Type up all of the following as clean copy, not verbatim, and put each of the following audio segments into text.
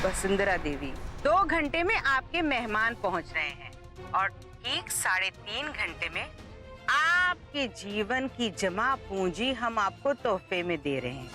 वसुंधरा देवी, 2 घंटे में आपके मेहमान पहुंच रहे हैं और ठीक 3.5 घंटे में आपके जीवन की जमा पूंजी हम आपको तोहफे में दे रहे हैं।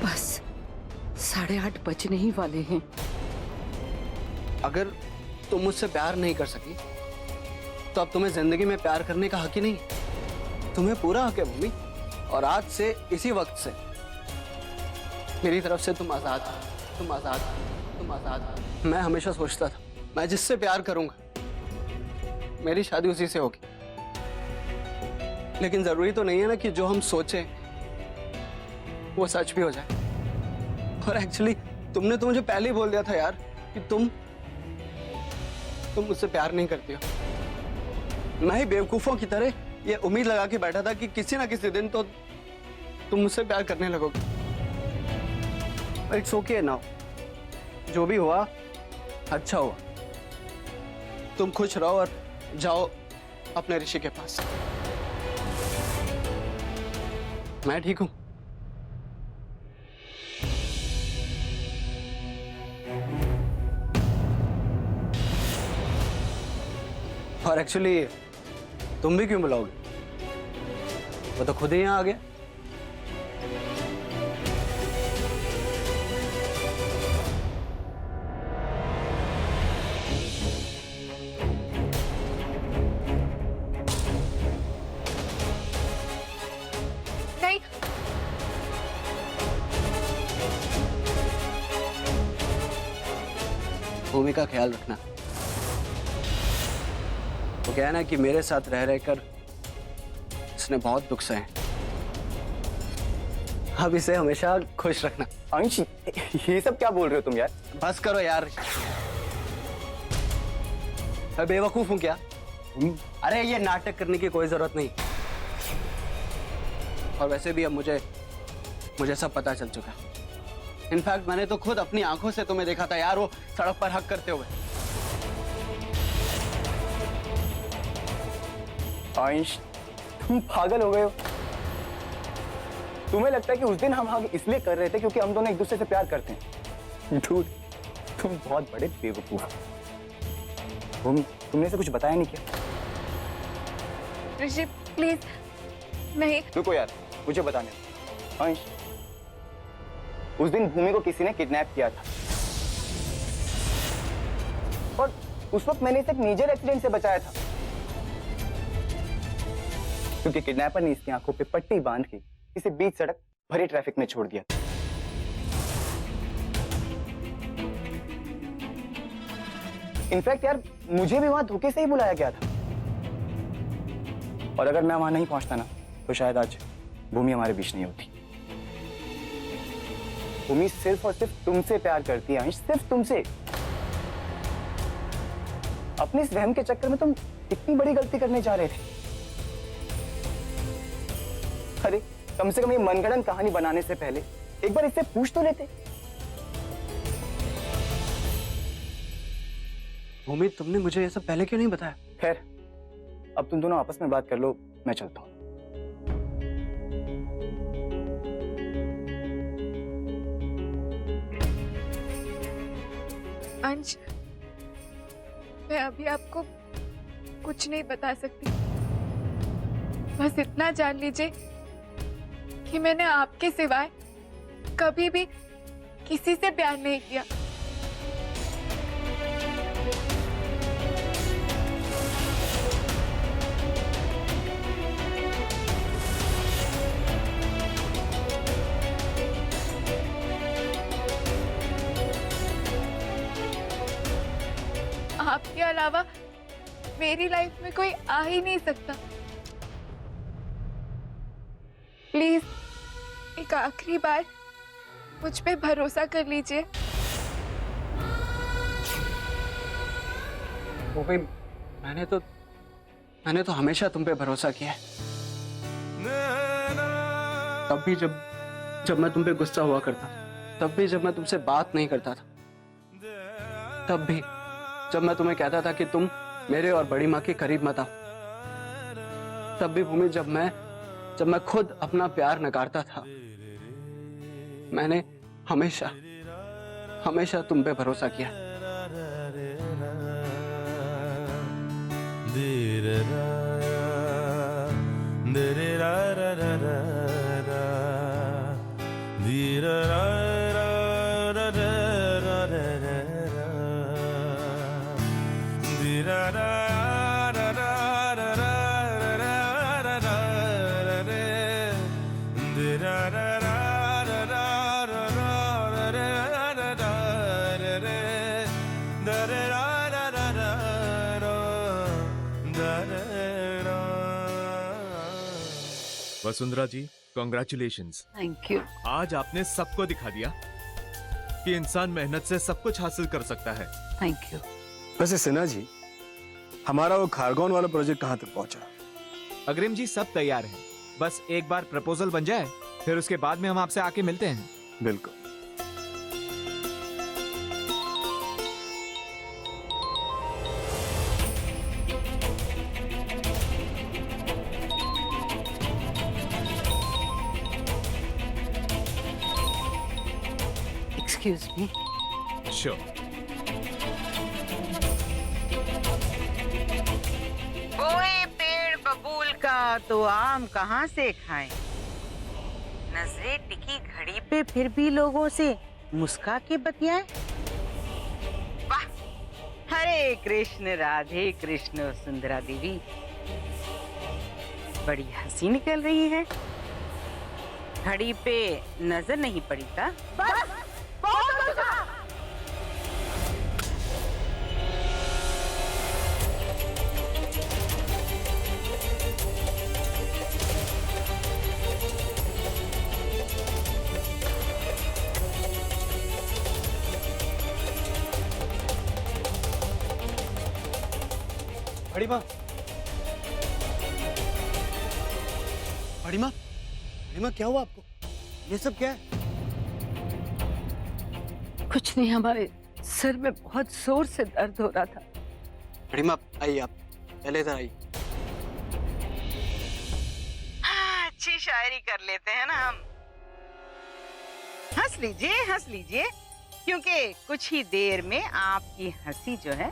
बस 8:30 बजने ही वाले हैं। अगर तुम मुझसे प्यार नहीं कर सकी तो अब तुम्हें जिंदगी में प्यार करने का हक ही नहीं। तुम्हें पूरा हक है मम्मी, और आज से इसी वक्त से मेरी तरफ से तुम आजाद, तुम आजाद, तुम आजाद। मैं हमेशा सोचता था मैं जिससे प्यार करूंगा मेरी शादी उसी से होगी, लेकिन जरूरी तो नहीं है ना कि जो हम सोचे वो सच भी हो जाए। और एक्चुअली तुमने तो मुझे पहले ही बोल दिया था यार कि तुम मुझसे प्यार नहीं करती हो। मैं ही बेवकूफों की तरह ये उम्मीद लगा के बैठा था कि किसी ना किसी दिन तो तुम मुझसे प्यार करने लगोगे। इट्स ओके नाउ, जो भी हुआ अच्छा हुआ। तुम खुश रहो और जाओ अपने ऋषि के पास। मैं ठीक हूं। और एक्चुअली तुम भी क्यों बुलाओगे? वो तो खुद ही यहां आ गया। नहीं, भूमि का ख्याल रखना। वो क्या है ना कि मेरे साथ रह रहकर इसने बहुत दुख सहे। अब इसे हमेशा खुश रखना। अंश, ये सब क्या बोल रहे हो तुम यार? बस करो यार। मैं बेवकूफ हूं क्या? अरे ये नाटक करने की कोई जरूरत नहीं। और वैसे भी अब मुझे सब पता चल चुका। इनफैक्ट मैंने तो खुद अपनी आंखों से तुम्हें देखा था यार, वो सड़क पर हक करते हुए। अंश, तुम पागल हो गए हो। तुम्हें लगता है कि उस दिन हम हग इसलिए कर रहे थे क्योंकि हम दोनों एक दूसरे से प्यार करते हैं? डूड, तुम बहुत बड़े बेवकूफ हो। भूमि, तुमने से कुछ बताया नहीं क्या? ऋषि प्लीज नहीं। रुको यार, मुझे बताने दो। अंश, उस दिन भूमि को किसी ने किडनैप किया था और उस वक्त मैंने इसे एक मेजर एक्सीडेंट से बचाया था, क्योंकि किडनैपर ने इसकी आंखों पे पट्टी बांध के इसे बीच सड़क भरी ट्रैफिक में छोड़ दिया। इनफैक्ट यार, मुझे भी वहां धोखे से ही बुलाया गया था, और अगर मैं वहां नहीं पहुंचता ना तो शायद आज भूमि हमारे बीच नहीं होती। भूमि सिर्फ और सिर्फ तुमसे प्यार करती है अंश, सिर्फ तुमसे। अपने इस वहम के चक्कर में तुम इतनी बड़ी गलती करने जा रहे थे। अरे कम से कम ये मनगढ़ंत कहानी बनाने से पहले एक बार इससे पूछ तो लेते। भूमि, तुमने मुझे ये सब पहले क्यों नहीं बताया? खैर, अब तुम दोनों आपस में बात कर लो, मैं चलता हूं। अंश, मैं अभी आपको कुछ नहीं बता सकती। बस इतना जान लीजिए कि मैंने आपके सिवाय कभी भी किसी से प्यार नहीं किया। आपके अलावा मेरी लाइफ में कोई आ ही नहीं सकता। प्लीज एक आखिरी बार मुझ पे भरोसा कर लीजिए। भूमि, मैंने तो हमेशा तुम पे भरोसा किया है। तब भी जब मैं तुम पे गुस्सा हुआ करता, तब भी जब मैं तुमसे बात नहीं करता था, तब भी जब मैं तुम्हें कहता था कि तुम मेरे और बड़ी माँ के करीब मत आओ, तब भी भूमि जब मैं जब मैं खुद अपना प्यार नकारता था, मैंने हमेशा हमेशा तुम पे भरोसा किया। वसुंधरा जी, कॉन्ग्रेचुलेशंस। Thank you. आज आपने सबको दिखा दिया कि इंसान मेहनत से सब कुछ हासिल कर सकता है। Thank you. वैसे सिन्हा जी, हमारा वो खारगोन वाला प्रोजेक्ट कहाँ तक पहुंचा? अग्रिम जी सब तैयार है, बस एक बार प्रपोजल बन जाए, फिर उसके बाद में हम आपसे आके मिलते हैं। बिल्कुल। Excuse me. श्योर। बोए पेड़ बबूल का तो आम कहाँ से खाएं? नजरें टिकी घड़ी पे फिर भी लोगों से मुस्का के बतियाएं। वाह, हरे कृष्ण राधे कृष्ण सुंदरा देवी, बड़ी हंसी निकल रही है। घड़ी पे नजर नहीं पड़ी का? बस, बहुत होगा। बड़ी माँ, बड़ी माँ, बड़ी माँ, क्या हुआ आपको? ये सब क्या है? कुछ नहीं, हमारे सर में बहुत जोर से दर्द हो रहा था। बड़ी माँ, आइए आप, पहले इधर आइए। हाँ, अच्छी शायरी कर लेते हैं ना हम। हंस लीजिए, क्योंकि कुछ ही देर में आपकी हंसी जो है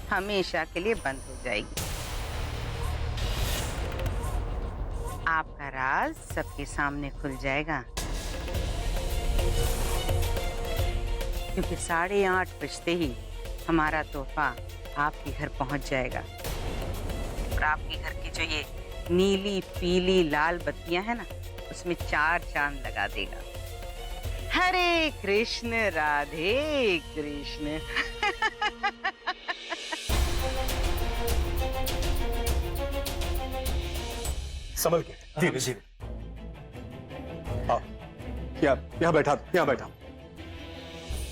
हमेशा के लिए बंद हो जाएगी। आपका राज सबके सामने खुल जाएगा, क्योंकि 8:30 बजते ही हमारा तोहफा आपके घर पहुंच जाएगा। और आपके घर की जो ये नीली पीली लाल बत्तियां हैं ना, उसमें 4 चांद लगा देगा। हरे कृष्ण राधे कृष्ण। संभल के, धीरे धीरे। आओ, यहाँ बैठा, यहाँ बैठा।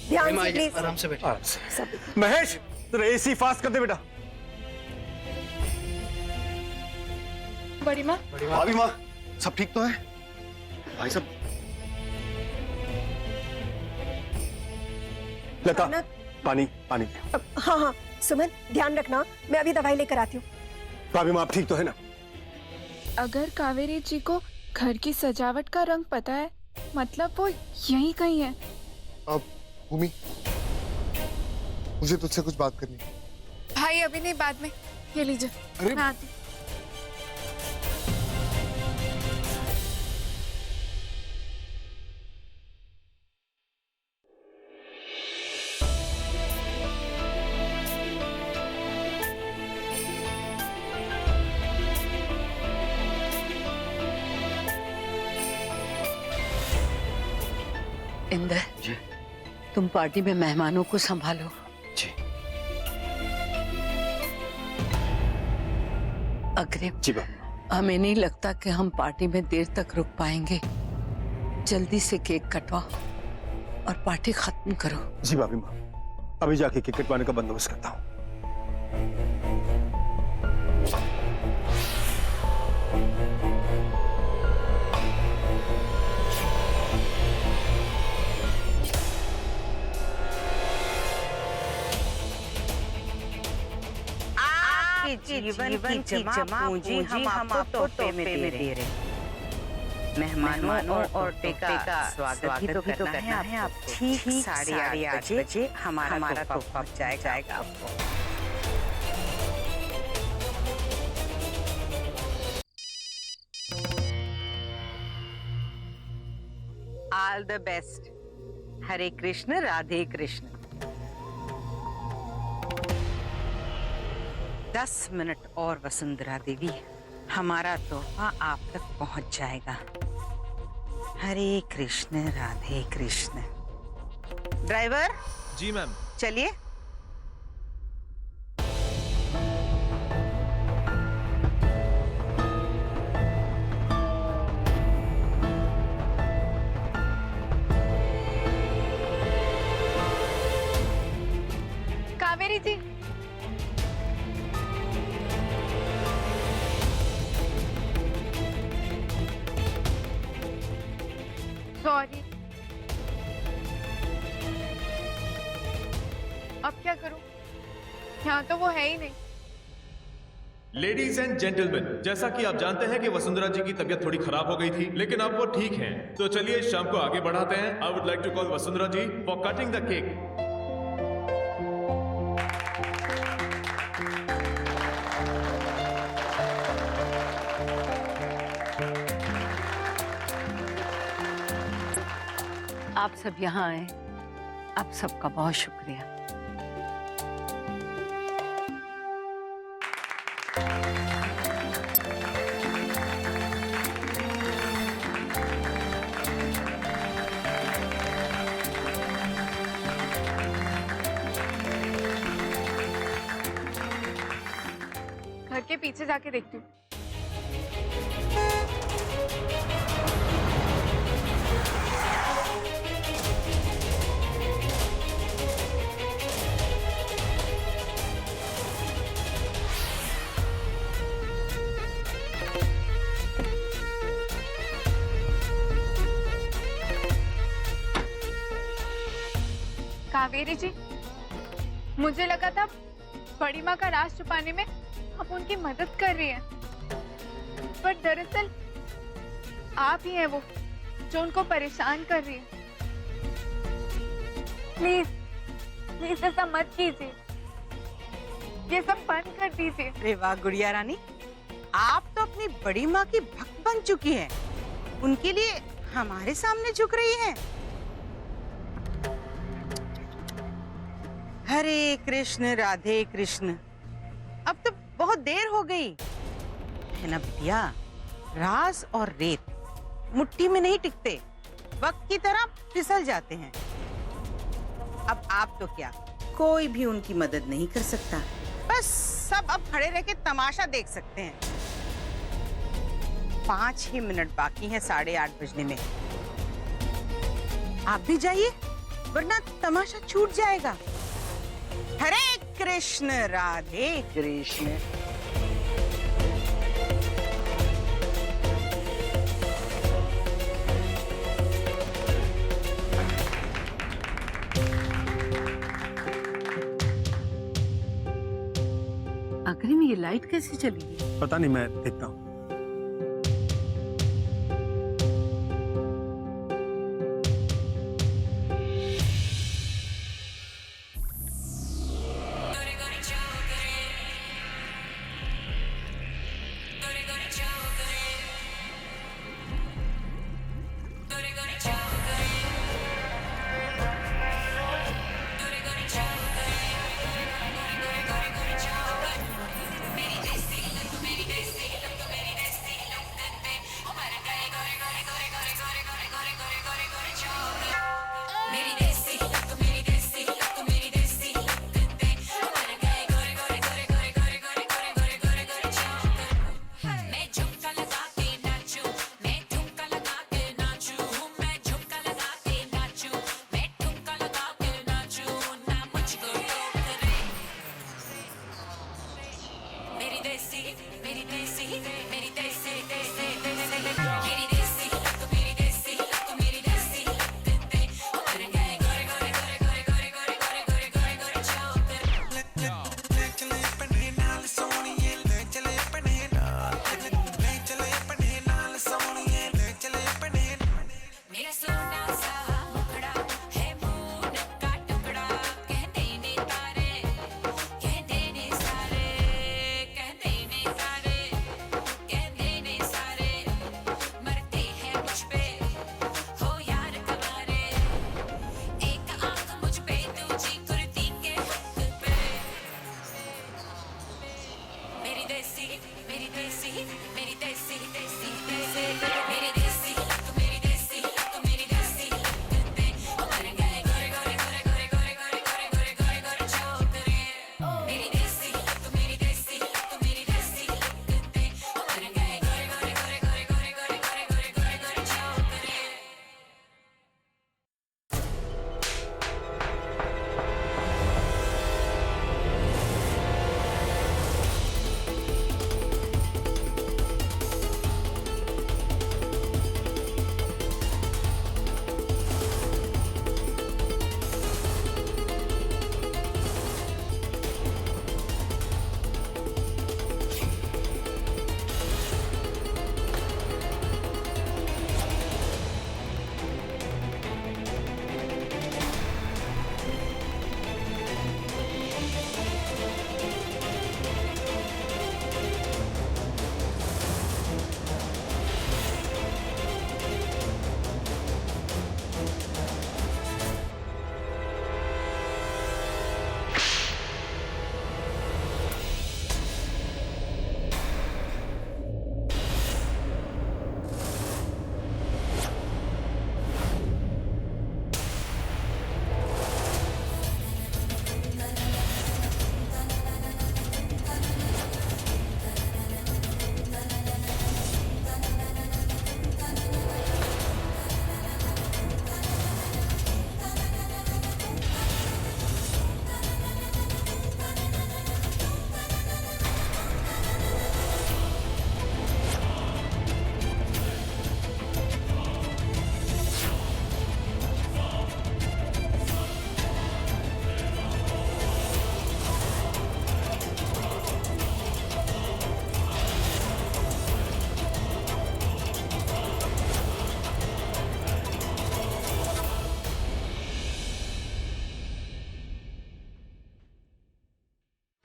ध्यान से प्लीज। आराम से बैठिए। आराम से। महेश, तेरा एसी फास्ट कर दे बेटा। बड़ी माँ, भाभी माँ, सब ठीक तो है? भाई साहब, लता, पानी पानी दे। हाँ हाँ सुमन, ध्यान रखना, मैं अभी दवाई लेकर आती हूँ। भाभी माँ, आप ठीक तो है ना? अगर कावेरी जी को घर की सजावट का रंग पता है, मतलब वो यहीं कहीं है। अब भूमि, मुझे तुझसे कुछ बात करनी है। भाई अभी नहीं, बाद में। ये लीजिए, अरे मैं आती। इंदर जी। तुम पार्टी में मेहमानों को संभालो। जी। अग्रिम जी भाभी। हमें नहीं लगता कि हम पार्टी में देर तक रुक पाएंगे। जल्दी से केक कटवाओ और पार्टी खत्म करो। जी भाभी माँ, अभी जाके केक कटवाने का बंदोबस्त करता हूँ। जीवन की जमा पूंजी हम आपको तोहफे में दे रहे हैं। मेहमानों और तोहफे का स्वागत भी तो करना है आपको। ठीक 8:30 बजे हमारा तोहफा जाएगा आपको। All the best. Hare Krishna Radhe Krishna. 10 minute और वसुंधरा देवी, हमारा तोहफा आप तक पहुंच जाएगा। हरे कृष्ण राधे कृष्ण। ड्राइवर जी मैम। चलिए। कावेरी जी, सॉरी। अब क्या करूं? यहाँ तो वो है ही नहीं। लेडीज एंड जेंटलमैन, जैसा कि आप जानते हैं कि वसुंधरा जी की तबीयत थोड़ी खराब हो गई थी, लेकिन अब वो ठीक हैं। तो चलिए शाम को आगे बढ़ाते हैं। I would like to call Vasundhara ji for cutting the cake. आप सब यहाँ आए, आप सबका बहुत शुक्रिया। घर के पीछे जाके देखती हूँ। कावेरी जी, मुझे लगा था बड़ी माँ का राज छुपाने में आप उनकी मदद कर रही हैं, पर दरअसल आप ही हैं वो जो उनको परेशान कर रही है। प्लीज प्लीज ऐसा मत कीजिए, ये सब बंद कर दीजिए। अरे वाह गुड़िया रानी, आप तो अपनी बड़ी माँ की भक्त बन चुकी हैं। उनके लिए हमारे सामने झुक रही हैं। हरे कृष्ण राधे कृष्ण। अब तो बहुत देर हो गई है ना बिटिया। रास और रेत मुट्ठी में नहीं टिकते, वक्त की तरह फिसल जाते हैं। अब आप तो क्या, कोई भी उनकी मदद नहीं कर सकता। बस सब अब खड़े रह के तमाशा देख सकते हैं। 5 ही मिनट बाकी हैं 8:30 बजने में। आप भी जाइए, वरना तमाशा छूट जाएगा। हरे कृष्ण राधे कृष्ण। आखिर में ये लाइट कैसे चली गई? पता नहीं, मैं देखता हूँ।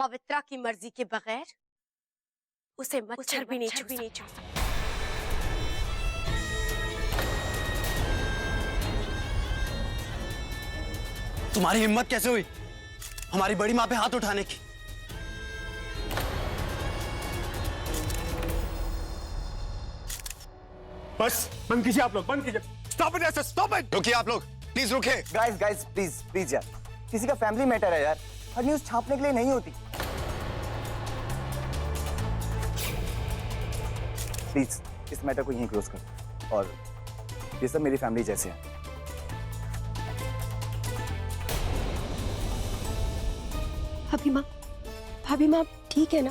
पवित्रा की मर्जी के बगैर उसे मच्छर भी नहीं छू सकता। तुम्हारी हिम्मत कैसे हुई हमारी बड़ी माँ पे हाथ उठाने की? बस बंद कीजिए आप लोग, बंद कीजिए। स्टॉप इट, ऐसे स्टॉप इट। रुकिए आप लोग, प्लीज रुकिए। गाइस प्लीज प्लीज यार, किसी का फैमिली मैटर है यार, हर न्यूज छापने के लिए नहीं होती। प्लीज इस मैटर को यहीं क्लोज कर, और ये सब मेरी फैमिली जैसे है। भाभी माँ ठीक है ना?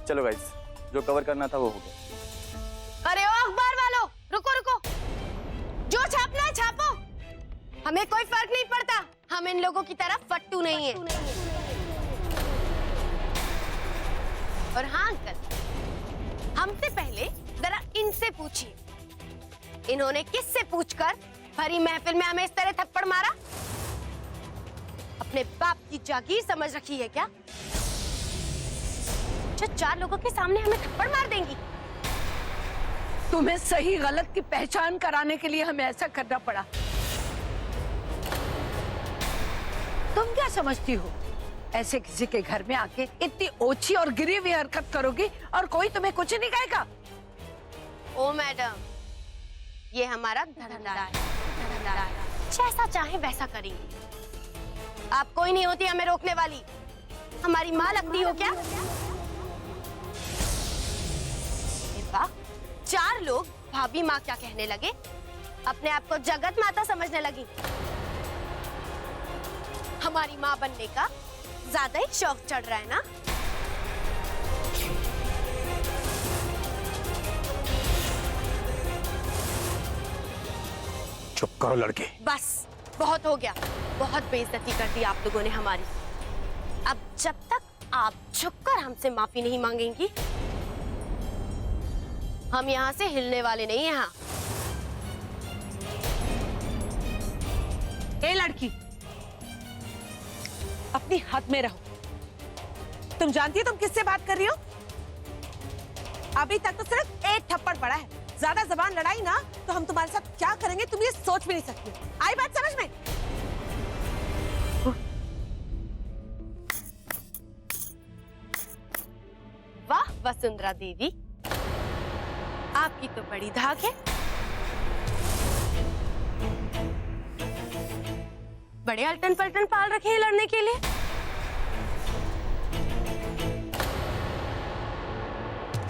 चलो गाइस, जो कवर करना था वो हो गया। अरे ओ अखबार वालों, रुको, जो छापना है छापो, हमें कोई फर्क नहीं पड़ता, हम इन लोगों की तरह फट्टू नहीं है। और हाँ अंकल, हमसे पहले जरा इनसे पूछिए, इन्होंने किससे पूछकर भरी महफिल में हमें इस तरह थप्पड़ मारा? अपने बाप की जागीर समझ रखी है क्या, जो 4 लोगों के सामने हमें थप्पड़ मार देंगी? तुम्हें सही गलत की पहचान कराने के लिए हमें ऐसा करना पड़ा। तुम क्या समझती हो, ऐसे किसी के घर में आके इतनी ओछी और गिरी हुई हरकत करोगी और कोई तुम्हें कुछ नहीं कहेगा? ओ मैडम, ये हमारा धंधा है, जैसा चाहे वैसा करेंगे। आप कोई नहीं होती हमें रोकने वाली, हमारी माँ लगती हो क्या? वाह, 4 लोग भाभी माँ क्या कहने लगे, अपने आप को जगत माता समझने लगी। हमारी माँ बनने का ज्यादा ही शौक चढ़ रहा है ना? चुप करो लड़के। बस बहुत हो गया, बहुत बेइज्जती कर दी आप लोगों ने हमारी। अब जब तक आप झुककर हमसे माफी नहीं मांगेंगी, हम यहाँ से हिलने वाले नहीं हैं। हाँ, ए लड़की, अपनी हद में रहो। तुम जानती हो तुम किससे बात कर रही हो? अभी तक तो सिर्फ एक थप्पड़ पड़ा है, ज्यादा जबान लड़ाई ना तो हम तुम्हारे साथ क्या करेंगे तुम ये सोच भी नहीं सकती। आई बात समझ में? वाह वसुंधरा देवी, आपकी तो बड़ी धाक है। बड़े अल्टन पल्टन पाल रखे हैं लड़ने के लिए।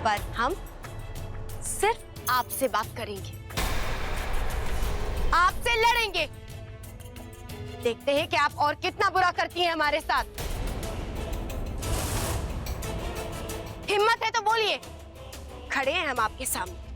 पर हम सिर्फ आपसे बात करेंगे, आपसे लड़ेंगे। देखते हैं कि आप और कितना बुरा करती हैं हमारे साथ। हिम्मत है तो बोलिए, खड़े हैं हम आपके सामने।